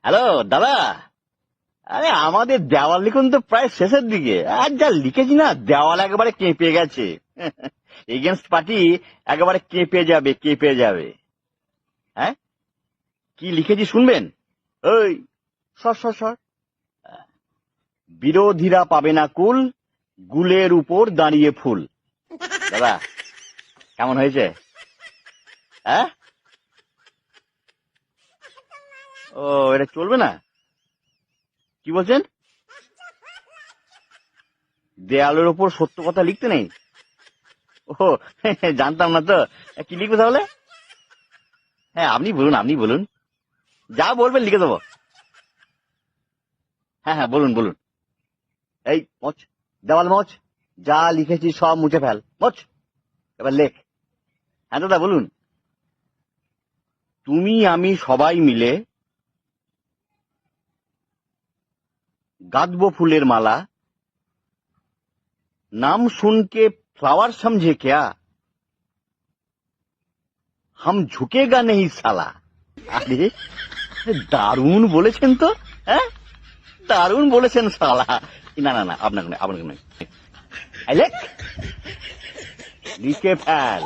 Hello দাদা, আরে আমাদের দেওয়াল লিখন তো প্রায় শেষের দিকে, আর যা লিখেছি না দেওয়াল একেবারে কেঁপে গেছে। এগেনস্ট পার্টি একেবারে কেঁপে যাবে। হ্যাঁ, কি লিখেছি শুনবেন? ওই সর সর সর। বিরোধীরা পাবে না কুল, গুলের উপর দাঁড়িয়ে ফুল। দাদা কেমন হয়েছে? হ্যাঁ, ও এটা চলবে না? কি বলছেন? দেয়ালের ওপর সত্য কথা লিখতে নেই? ও জানতাম না তো। কি লিখবো তাহলে? হ্যাঁ আপনি বলুন, যা বলবেন লিখে দেবো। হ্যাঁ হ্যাঁ বলুন বলুন। এই মোচ, দেওয়াল মোচ, যা লিখেছি সব মুছে ফেল, মোচ, এবার লেখ। হ্যাঁ দাদা বলুন। তুমি আমি সবাই মিলে গাঁথবো ফুলের মালা, नाम सुन के फ्लावर समझे क्या, हम झुकेगा नहीं साला। আরে দারুণ বলেছেন তো। হ্যাঁ, দারুণ বলেছেন সালা। না না না, আপনাকে নয়, লিখে ফেল।